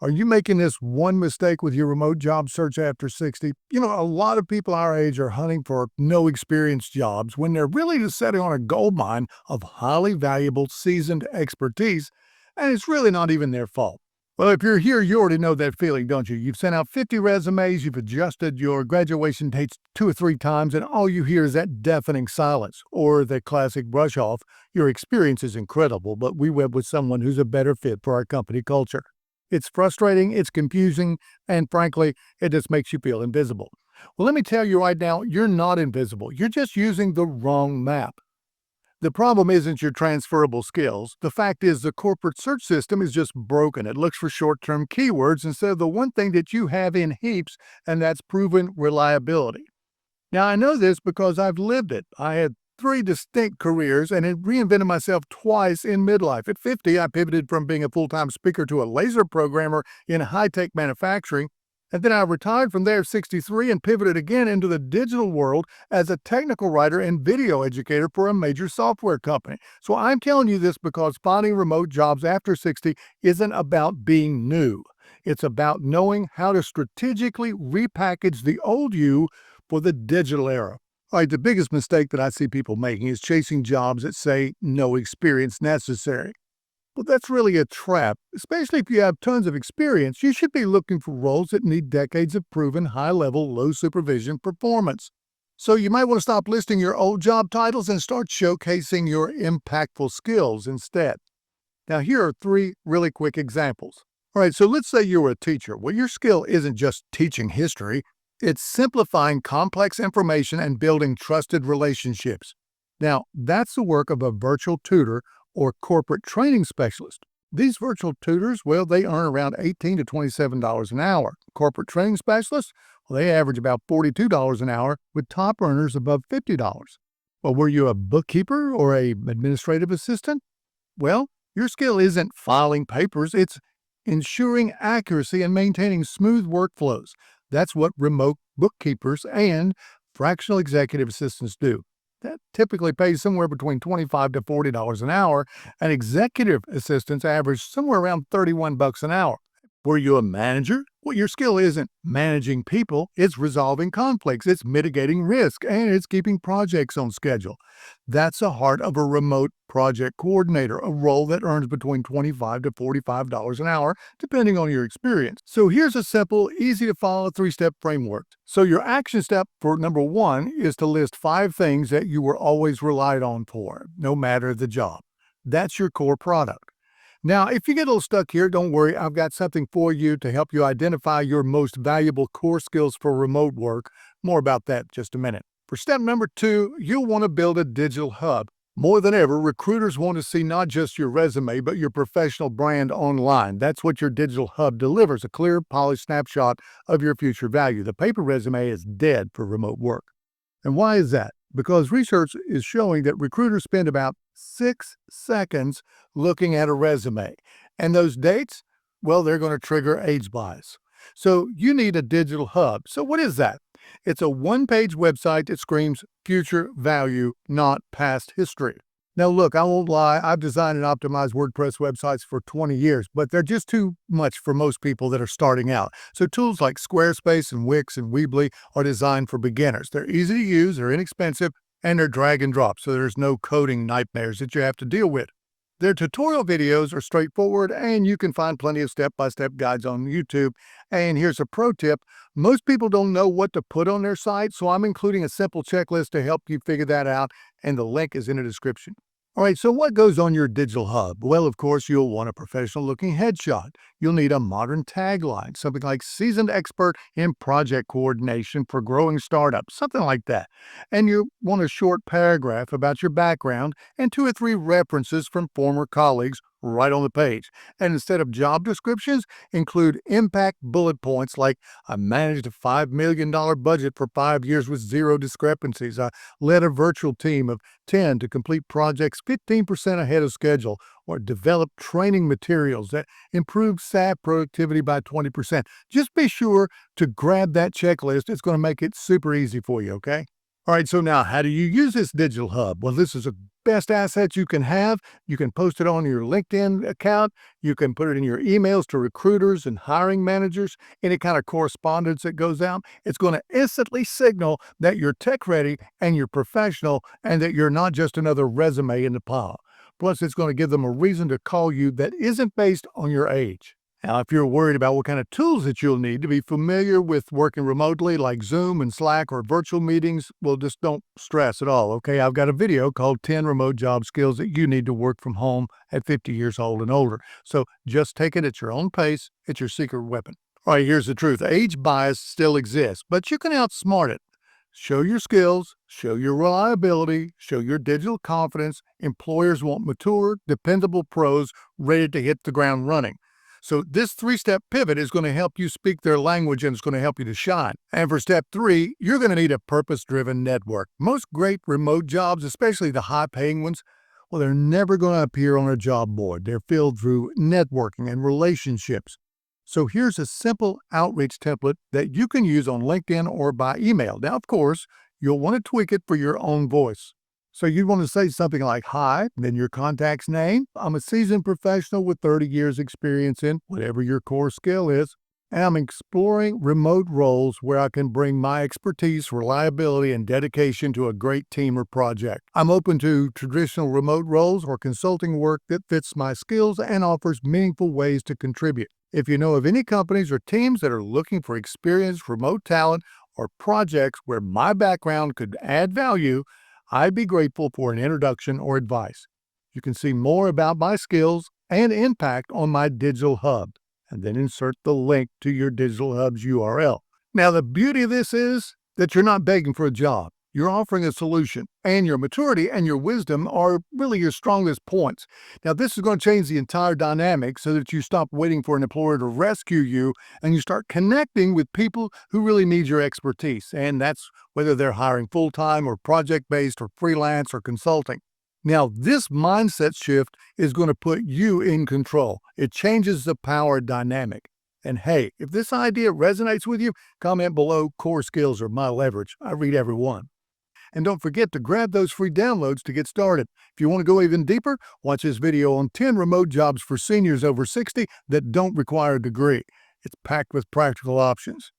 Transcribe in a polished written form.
Are you making this one mistake with your remote job search after 60? A lot of people our age are hunting for no experience jobs when they're really just sitting on a gold mine of highly valuable, seasoned expertise, and it's really not even their fault. Well, if you're here, you already know that feeling, don't you? You've sent out 50 resumes, you've adjusted your graduation dates 2 or 3 times, and all you hear is that deafening silence or the classic brush off. Your experience is incredible, but we went with someone who's a better fit for our company culture. It's frustrating, it's confusing, and frankly, it just makes you feel invisible. Well, let me tell you right now, you're not invisible. You're just using the wrong map. The problem isn't your transferable skills. The fact is the corporate search system is just broken. It looks for short-term keywords instead of the one thing that you have in heaps, and that's proven reliability. Now, I know this because I've lived it. I had 3 distinct careers and had reinvented myself twice in midlife. At 50, I pivoted from being a full-time speaker to a laser programmer in high-tech manufacturing, and then I retired from there at 63 and pivoted again into the digital world as a technical writer and video educator for a major software company. So I'm telling you this because finding remote jobs after 60 isn't about being new. It's about knowing how to strategically repackage the old you for the digital era. All right, the biggest mistake that I see people making is chasing jobs that say no experience necessary. Well, that's really a trap. Especially if you have tons of experience, you should be looking for roles that need decades of proven high-level, low-supervision performance. So you might want to stop listing your old job titles and start showcasing your impactful skills instead. Now, here are 3 really quick examples. All right, so let's say you're a teacher. Well, your skill isn't just teaching history. It's simplifying complex information and building trusted relationships. Now, that's the work of a virtual tutor or corporate training specialist. These virtual tutors, well, they earn around $18 to $27 an hour. Corporate training specialists, well, they average about $42 an hour, with top earners above $50. Well, were you a bookkeeper or a administrative assistant? Well, your skill isn't filing papers, it's ensuring accuracy and maintaining smooth workflows. That's what remote bookkeepers and fractional executive assistants do. That typically pays somewhere between $25 to $40 an hour, and executive assistants average somewhere around $31 an hour. Were you a manager? Well, your skill isn't managing people, it's resolving conflicts, it's mitigating risk, and it's keeping projects on schedule. That's the heart of a remote project coordinator, a role that earns between $25 to $45 an hour, depending on your experience. So here's a simple, easy to follow 3-step framework. So your action step for number 1 is to list 5 things that you were always relied on for, no matter the job. That's your core product. Now, if you get a little stuck here, don't worry. I've got something for you to help you identify your most valuable core skills for remote work. More about that in just a minute. For step number 2, you'll want to build a digital hub. More than ever, recruiters want to see not just your resume, but your professional brand online. That's what your digital hub delivers, a clear, polished snapshot of your future value. The paper resume is dead for remote work. And why is that? Because research is showing that recruiters spend about 6 seconds looking at a resume. And those dates, well, they're going to trigger age bias. So you need a digital hub. So what is that? It's a one-page website that screams future value, not past history. Now look, I won't lie, I've designed and optimized WordPress websites for 20 years, but they're just too much for most people that are starting out. So tools like Squarespace and Wix and Weebly are designed for beginners. They're easy to use, they're inexpensive, and they're drag and drop, so there's no coding nightmares that you have to deal with. Their tutorial videos are straightforward, and you can find plenty of step-by-step guides on YouTube. And here's a pro tip. Most people don't know what to put on their site, so I'm including a simple checklist to help you figure that out, and the link is in the description. All right, so what goes on your digital hub? Well, of course, you'll want a professional-looking headshot. You'll need a modern tagline, something like seasoned expert in project coordination for growing startups, something like that. And you want a short paragraph about your background and 2 or 3 references from former colleagues right on the page. And instead of job descriptions, include impact bullet points like, I managed a $5 million budget for 5 years with 0 discrepancies. I led a virtual team of 10 to complete projects 15% ahead of schedule, or developed training materials that improved staff productivity by 20%. Just be sure to grab that checklist. It's going to make it super easy for you, okay? All right, so now how do you use this digital hub? Well, this is a best assets you can have. You can post it on your LinkedIn account. You can put it in your emails to recruiters and hiring managers. Any kind of correspondence that goes out, it's going to instantly signal that you're tech ready and you're professional and that you're not just another resume in the pile. Plus, it's going to give them a reason to call you that isn't based on your age. Now, if you're worried about what kind of tools that you'll need to be familiar with working remotely, like Zoom and Slack or virtual meetings, well, just don't stress at all, okay? I've got a video called 10 Remote Job Skills That You Need to Work From Home at 50 Years Old and Older. So just take it at your own pace. It's your secret weapon. All right, here's the truth. Age bias still exists, but you can outsmart it. Show your skills, show your reliability, show your digital confidence. Employers want mature, dependable pros ready to hit the ground running. So this three-step pivot is going to help you speak their language and it's going to help you to shine. And for step 3, you're going to need a purpose-driven network. Most great remote jobs, especially the high-paying ones, well, they're never going to appear on a job board. They're filled through networking and relationships. So here's a simple outreach template that you can use on LinkedIn or by email. Now, of course, you'll want to tweak it for your own voice. So you'd want to say something like, "Hi," then your contact's name. "I'm a seasoned professional with 30 years experience in whatever your core skill is, and I'm exploring remote roles where I can bring my expertise, reliability, and dedication to a great team or project. I'm open to traditional remote roles or consulting work that fits my skills and offers meaningful ways to contribute. If you know of any companies or teams that are looking for experienced remote talent or projects where my background could add value, I'd be grateful for an introduction or advice. You can see more about my skills and impact on my digital hub," and then insert the link to your digital hub's URL. Now, the beauty of this is that you're not begging for a job. You're offering a solution, and your maturity and your wisdom are really your strongest points. Now, this is going to change the entire dynamic so that you stop waiting for an employer to rescue you and you start connecting with people who really need your expertise. And that's whether they're hiring full-time or project-based or freelance or consulting. Now, this mindset shift is going to put you in control. It changes the power dynamic. And hey, if this idea resonates with you, comment below. Core skills are my leverage. I read every one. And don't forget to grab those free downloads to get started. If you want to go even deeper, watch this video on 10 remote jobs for seniors over 60 that don't require a degree. It's packed with practical options.